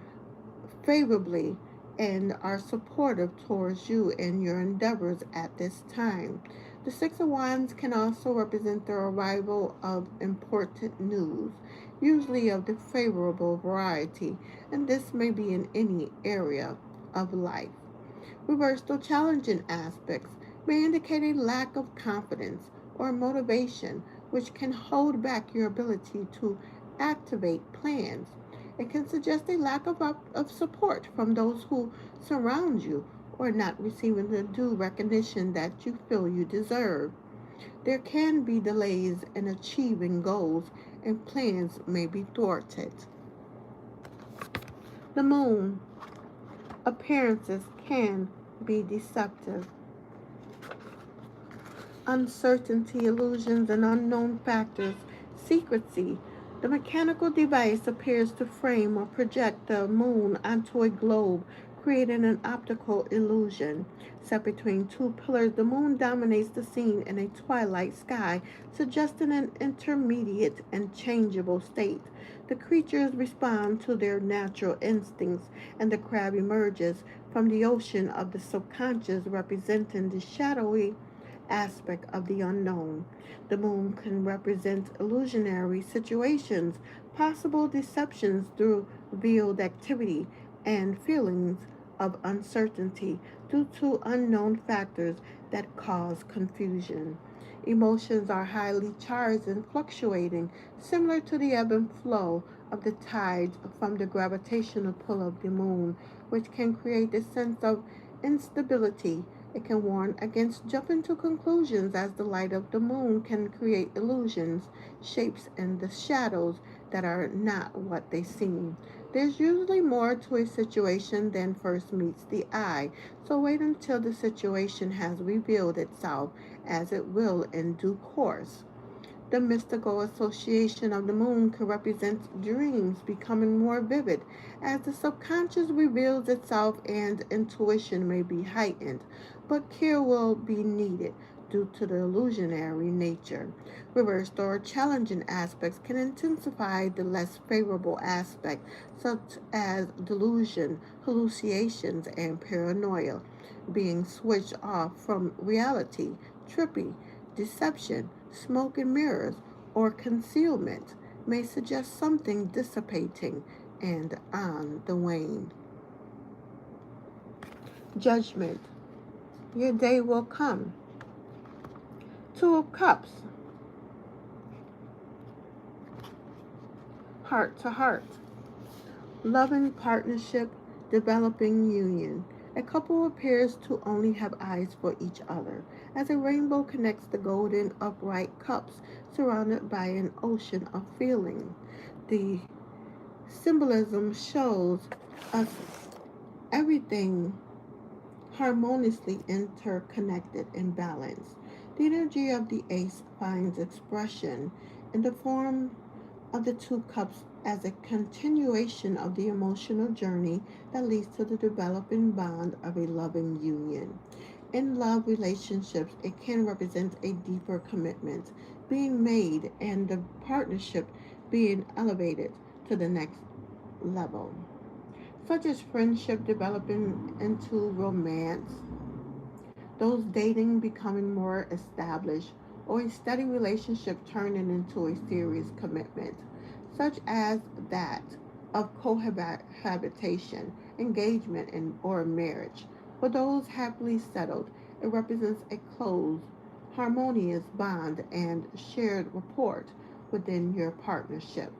favorably and are supportive towards you and your endeavors at this time. The Six of Wands can also represent the arrival of important news, usually of the favorable variety, and this may be in any area of life. Reversed or challenging aspects may indicate a lack of confidence or motivation, which can hold back your ability to activate plans. It can suggest a lack of support from those who surround you or not receiving the due recognition that you feel you deserve. There can be delays in achieving goals and plans may be thwarted. The moon appearances can be deceptive. Uncertainty, illusions, and unknown factors, secrecy. The mechanical device appears to frame or project the moon onto a globe, creating an optical illusion. Set between two pillars, the moon dominates the scene in a twilight sky, suggesting an intermediate and changeable state. The creatures respond to their natural instincts, and the crab emerges from the ocean of the subconscious, representing the shadowy aspect of the unknown. The moon can represent illusionary situations, possible deceptions through veiled activity, and feelings of uncertainty due to unknown factors that cause confusion. Emotions are highly charged and fluctuating, similar to the ebb and flow of the tides from the gravitational pull of the moon, which can create a sense of instability. It can warn against jumping to conclusions, as the light of the moon can create illusions, shapes, and the shadows that are not what they seem. There's usually more to a situation than first meets the eye, so wait until the situation has revealed itself, as it will in due course. The mystical association of the moon can represent dreams becoming more vivid as the subconscious reveals itself, and intuition may be heightened, but care will be needed due to the illusionary nature. Reversed or challenging aspects can intensify the less favorable aspect, such as delusion, hallucinations, and paranoia, being switched off from reality, trippy, deception, smoke and mirrors, or concealment may suggest something dissipating and on the wane. Judgment. Your day will come. Two of Cups. Heart to heart. Loving partnership, developing union. A couple appears to only have eyes for each other, as a rainbow connects the golden upright cups surrounded by an ocean of feeling. The symbolism shows us everything harmoniously interconnected and balanced. The energy of the ace finds expression in the form of the two cups as a continuation of the emotional journey that leads to the developing bond of a loving union. In love relationships, it can represent a deeper commitment being made and the partnership being elevated to the next level, such as friendship developing into romance, those dating becoming more established, or a steady relationship turning into a serious commitment, such as that of cohabitation, engagement, or marriage. For those happily settled, it represents a close, harmonious bond and shared rapport within your partnership.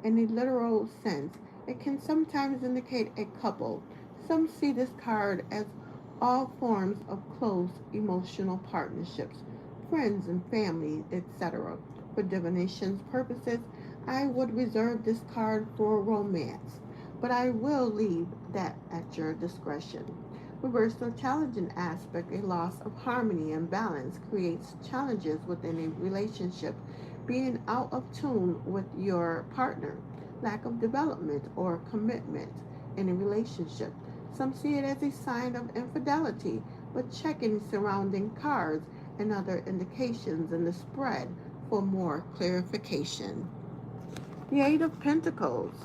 In a literal sense, it can sometimes indicate a couple. Some see this card as all forms of close emotional partnerships, friends and family, etc. For divination's purposes, I would reserve this card for romance, but I will leave that at your discretion. Reverse the challenging aspect, a loss of harmony and balance creates challenges within a relationship, being out of tune with your partner, lack of development or commitment in a relationship. Some see it as a sign of infidelity, but checking surrounding cards and other indications in the spread for more clarification. The Eight of Pentacles.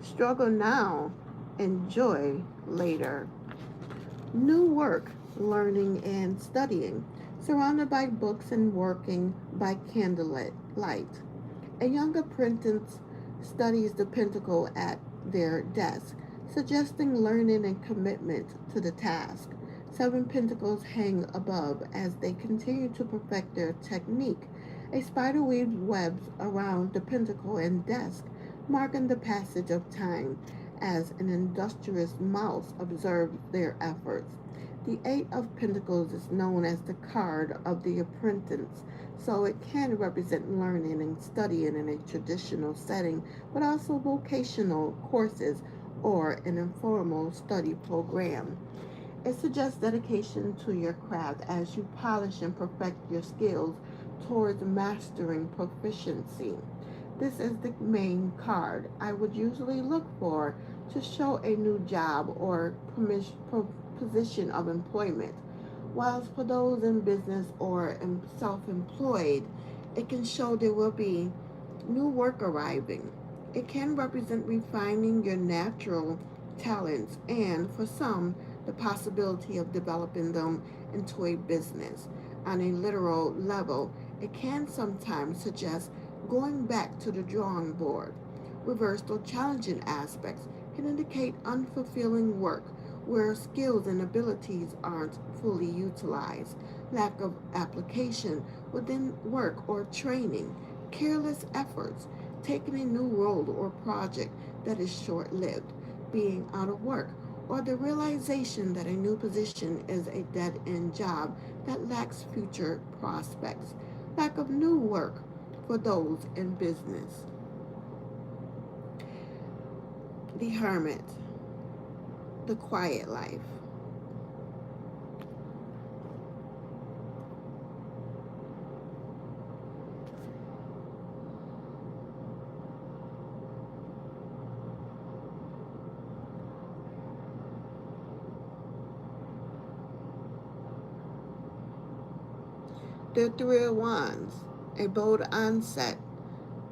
Struggle now, enjoy later. New work, learning and studying, surrounded by books and working by candlelight light. A young apprentice studies the pentacle at their desk, suggesting learning and commitment to the task. Seven pentacles hang above as they continue to perfect their technique. A spider weaves webs around the pentacle and desk, marking the passage of time as an industrious mouse observes their efforts. The Eight of Pentacles is known as the card of the apprentice, so it can represent learning and studying in a traditional setting, but also vocational courses or an informal study program. It suggests dedication to your craft as you polish and perfect your skills towards mastering proficiency. This is the main card I would usually look for to show a new job or position of employment. Whilst for those in business or self employed, it can show there will be new work arriving. It can represent refining your natural talents and, for some, the possibility of developing them into a business. On a literal level, it can sometimes suggest going back to the drawing board. Reversed or challenging aspects can indicate unfulfilling work where skills and abilities aren't fully utilized, lack of application within work or training, careless efforts, taking a new role or project that is short lived, being out of work, or the realization that a new position is a dead end job that lacks future prospects, lack of new work for those in business. The Hermit, the quiet life. The Three of Wands, a bold onset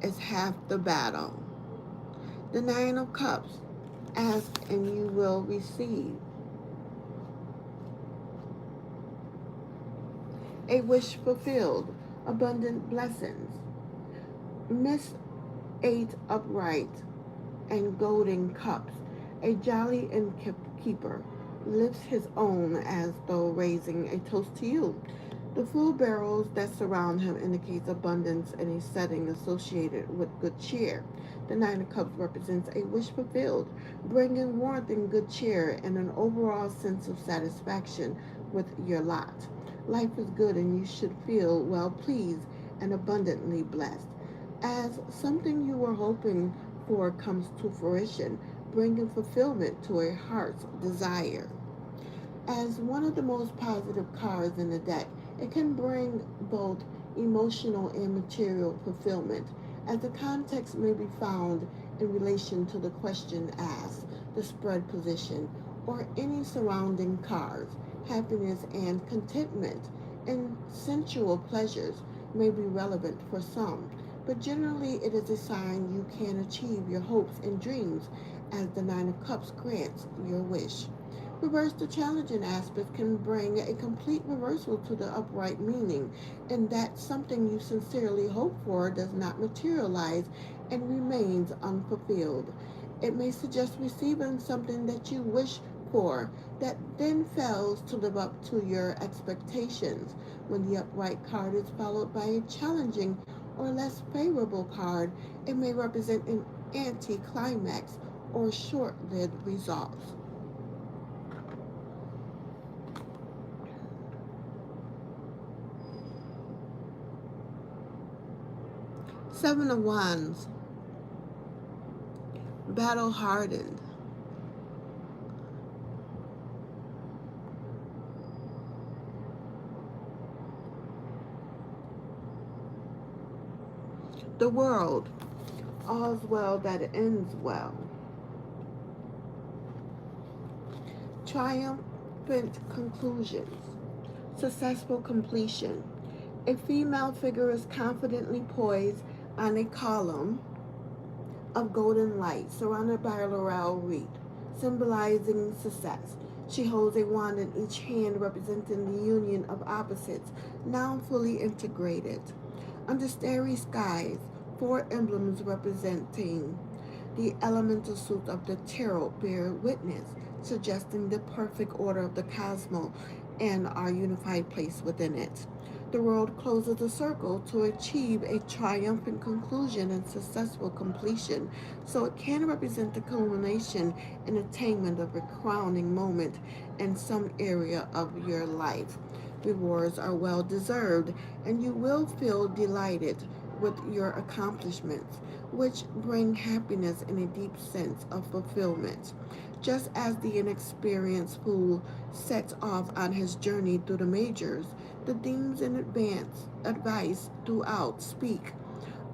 is half the battle. The Nine of Cups, ask and you will receive. A wish fulfilled, abundant blessings. Miss Eight upright and golden cups. A jolly innkeeper lifts his own as though raising a toast to you. The full barrels that surround him indicates abundance in a setting associated with good cheer. The Nine of Cups represents a wish fulfilled, bringing warmth and good cheer and an overall sense of satisfaction with your lot. Life is good and you should feel well pleased and abundantly blessed. As something you were hoping for comes to fruition, bringing fulfillment to a heart's desire. As one of the most positive cards in the deck, it can bring both emotional and material fulfillment, as the context may be found in relation to the question asked, the spread position, or any surrounding cards. Happiness and contentment and sensual pleasures may be relevant for some, but generally it is a sign you can achieve your hopes and dreams as the Nine of Cups grants your wish. Reverse the challenging aspect can bring a complete reversal to the upright meaning, in that something you sincerely hope for does not materialize and remains unfulfilled. It may suggest receiving something that you wish for that then fails to live up to your expectations. When the upright card is followed by a challenging or less favorable card, it may represent an anticlimax or short lived results. Seven of Wands, battle hardened. the world. All's well that ends well. Triumphant conclusions. Successful completion. A female figure is confidently poised on a column of golden light surrounded by a laurel wreath, symbolizing success. She holds a wand in each hand representing the union of opposites, now fully integrated. Under starry skies, four emblems representing the elemental suit of the tarot bear witness, suggesting the perfect order of the cosmos and our unified place within it. The world closes the circle to achieve a triumphant conclusion and successful completion, so it can represent the culmination and attainment of a crowning moment in some area of your life. Rewards are well deserved, and you will feel delighted with your accomplishments, which bring happiness and a deep sense of fulfillment. Just as the inexperienced fool sets off on his journey through the majors, the themes in advice throughout speak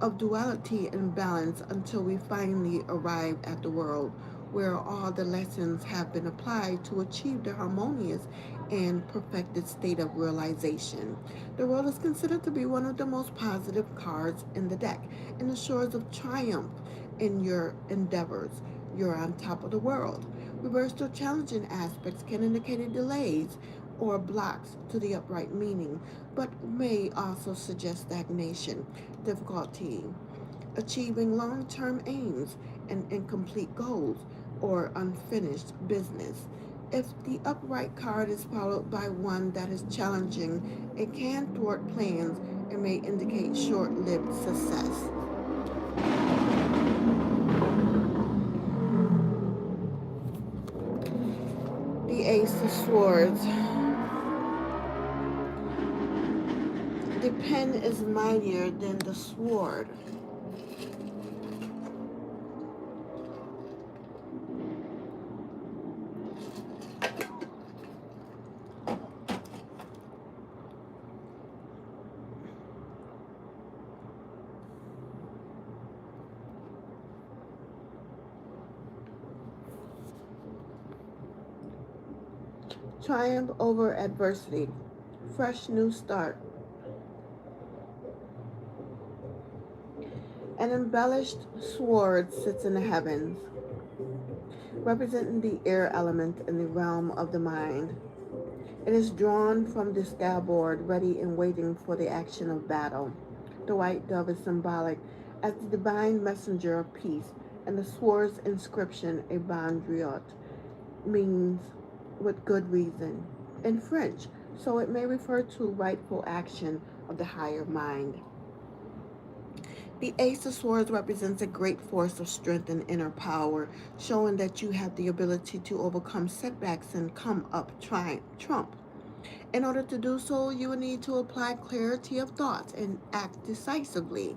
of duality and balance until we finally arrive at the world where all the lessons have been applied to achieve the harmonious and perfected state of realization. The world is considered to be one of the most positive cards in the deck and assures of triumph in your endeavors. You're on top of the world. Reversed or challenging aspects can indicate delays or blocks to the upright meaning, but may also suggest stagnation, difficulty, achieving long term aims and incomplete goals, or unfinished business. If the upright card is followed by one that is challenging, it can thwart plans and may indicate short lived success. The Ace of Swords. The pen is mightier than the sword. Triumph over adversity. Fresh new start. An embellished sword sits in the heavens, representing the air element in the realm of the mind. It is drawn from the scabbard, ready and waiting for the action of battle. The white dove is symbolic as the divine messenger of peace, and the sword's inscription, a bandriot, means with good reason in French, so it may refer to rightful action of the higher mind. The Ace of Swords represents a great force of strength and inner power, showing that you have the ability to overcome setbacks and come up trump. In order to do so, you will need to apply clarity of thought and act decisively.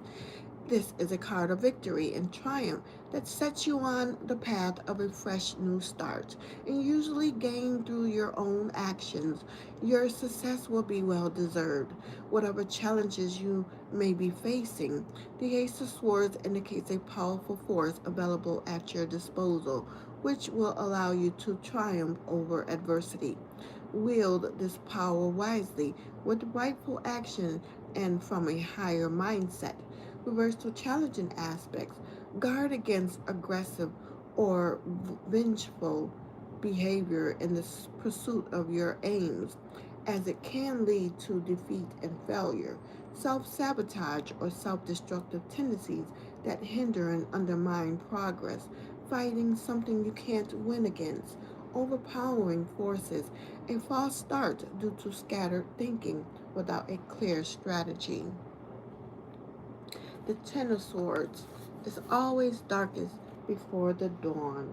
This is a card of victory and triumph that sets you on the path of a fresh new start, and usually gained through your own actions. Your success will be well deserved. Whatever challenges you may be facing, the Ace of Swords indicates a powerful force available at your disposal, which will allow you to triumph over adversity. Wield this power wisely with rightful action and from a higher mindset. Reverse to challenging aspects. Guard against aggressive or vengeful behavior in the pursuit of your aims, as it can lead to defeat and failure. Self sabotage or self destructive tendencies that hinder and undermine progress. Fighting something you can't win against. Overpowering forces. A false start due to scattered thinking without a clear strategy. The Ten of Swords is always darkest before the dawn.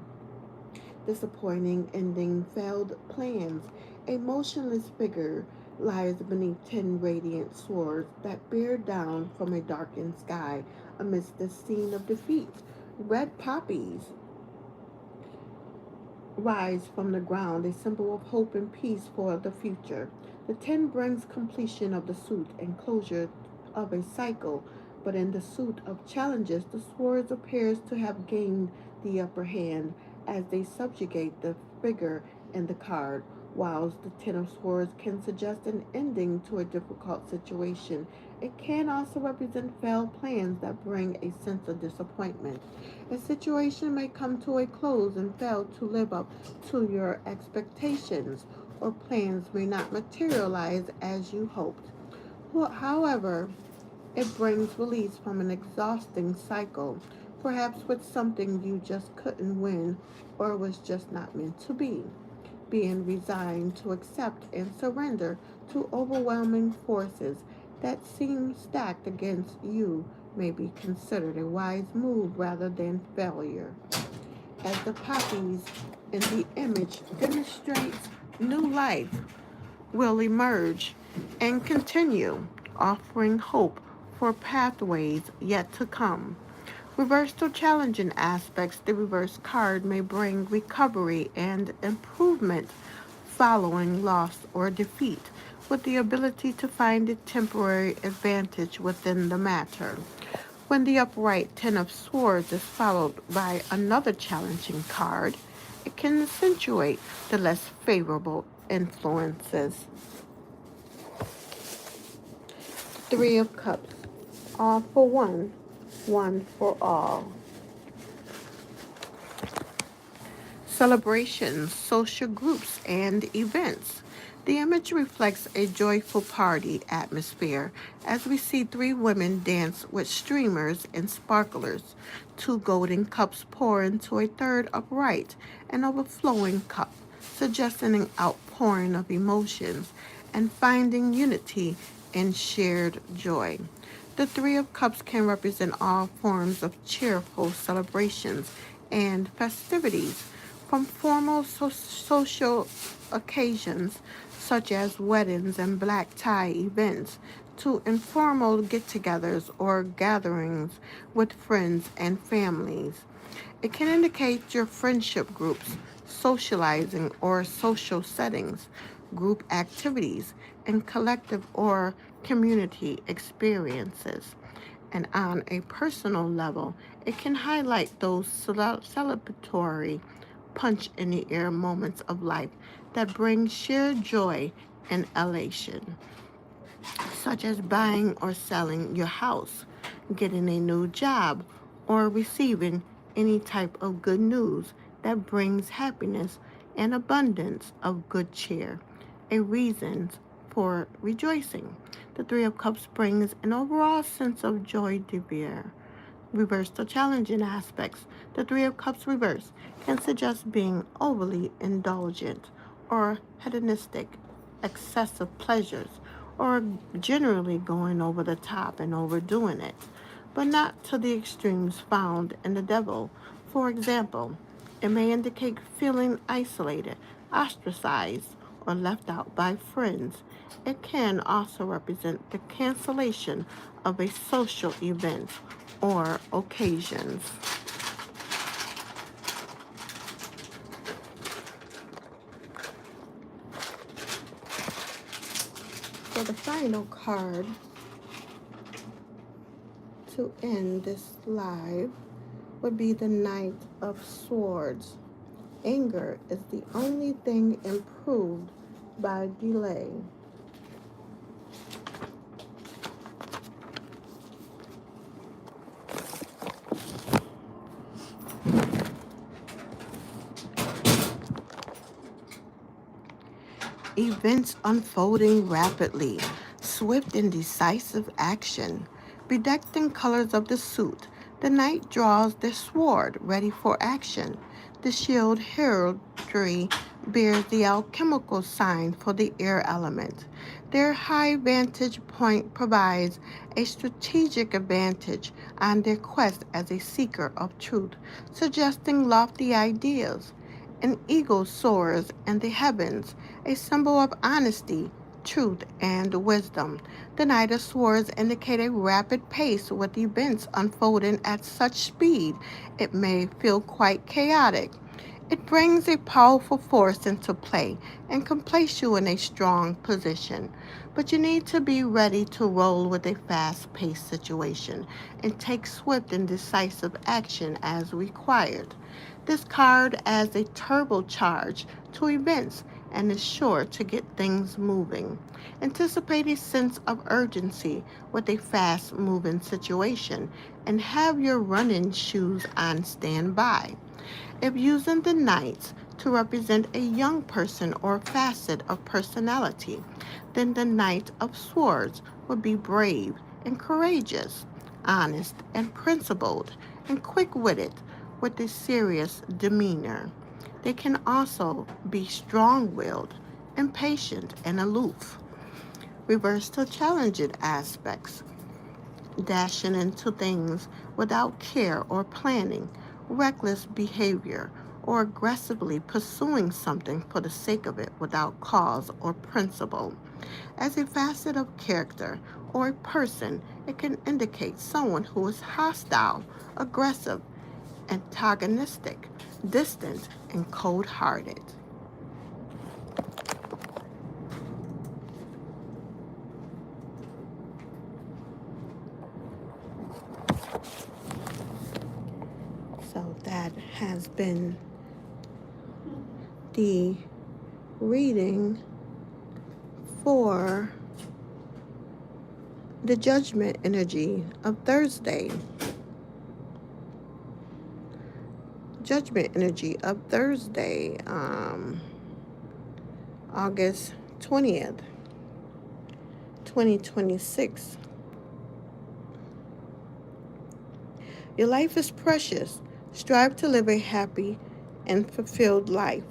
Disappointing ending, failed plans. A motionless figure lies beneath 10 radiant swords that bear down from a darkened sky amidst the scene of defeat. Red poppies rise from the ground, a symbol of hope and peace for the future. The 10 brings completion of the suit and closure of a cycle, But in the suit of challenges, the swords appears to have gained the upper hand as they subjugate the figure in the card, whilst the Ten of Swords can suggest an ending to a difficult situation. It can also represent failed plans that bring a sense of disappointment. A situation may come to a close and fail to live up to your expectations, or plans may not materialize as you hoped. However, it brings release from an exhausting cycle, perhaps with something you just couldn't win or was just not meant to be. Being resigned to accept and surrender to overwhelming forces that seem stacked against you may be considered a wise move rather than failure. As the poppies in the image demonstrates, new life will emerge and continue, offering hope for pathways yet to come. Reversed or challenging aspects, the reverse card may bring recovery and improvement following loss or defeat, with the ability to find a temporary advantage within the matter. When the upright Ten of Swords is followed by another challenging card, it can accentuate the less favorable influences. Three of Cups, all for one, one for all. Celebrations, social groups, and events. The image reflects a joyful party atmosphere as we see three women dance with streamers and sparklers. Two golden cups pour into a third upright and overflowing cup, suggesting an outpouring of emotions and finding unity and shared joy. The Three of Cups can represent all forms of cheerful celebrations and festivities, from formal social occasions such as weddings and black tie events to informal get togethers or gatherings with friends and families. It can indicate your friendship groups, socializing or social settings, group activities, and collective or community experiences. And on a personal level, it can highlight those celebratory, punch in the air moments of life that bring shared joy and elation, such as buying or selling your house, getting a new job, or receiving any type of good news that brings happiness and abundance of good cheer, a reason for rejoicing. The Three of Cups brings an overall sense of joy de vivre. Reverse the challenging aspects. The Three of Cups reverse can suggest being overly indulgent or hedonistic, excessive pleasures, or generally going over the top and overdoing it, but not to the extremes found in the devil. For example, it may indicate feeling isolated, ostracized, or left out by friends. It can also represent the cancellation of a social event or occasions. For the final card to end this live would be the Knight of Swords. Anger is the only thing improved by delay. Events unfolding rapidly, swift and decisive action. Bedecked in colors of the suit, the knight draws the sword, ready for action. The shield heraldry bears the alchemical sign for the air element. Their high vantage point provides a strategic advantage on their quest as a seeker of truth, suggesting lofty ideas. An eagle soars in the heavens, a symbol of honesty, truth, and wisdom. The Knight of Swords indicate a rapid pace with events unfolding at such speed it may feel quite chaotic. It brings a powerful force into play and can place you in a strong position. But you need to be ready to roll with a fast paced situation and take swift and decisive action as required. This card adds a turbocharge to events and is sure to get things moving. Anticipate a sense of urgency with a fast moving situation and have your running shoes on standby. If using the knights to represent a young person or facet of personality, then the Knight of Swords would be brave and courageous, honest and principled, and quick witted with a serious demeanor. They can also be strong willed, impatient, and aloof. Reverse to challenging aspects, dashing into things without care or planning, reckless behavior, or aggressively pursuing something for the sake of it without cause or principle. As a facet of character or a person, it can indicate someone who is hostile, aggressive, antagonistic, distant, and cold hearted. So that has been the reading for the judgment energy of Thursday. Judgment energy of Thursday, August 20th, 2026. Your life is precious. Strive to live a happy and fulfilled life.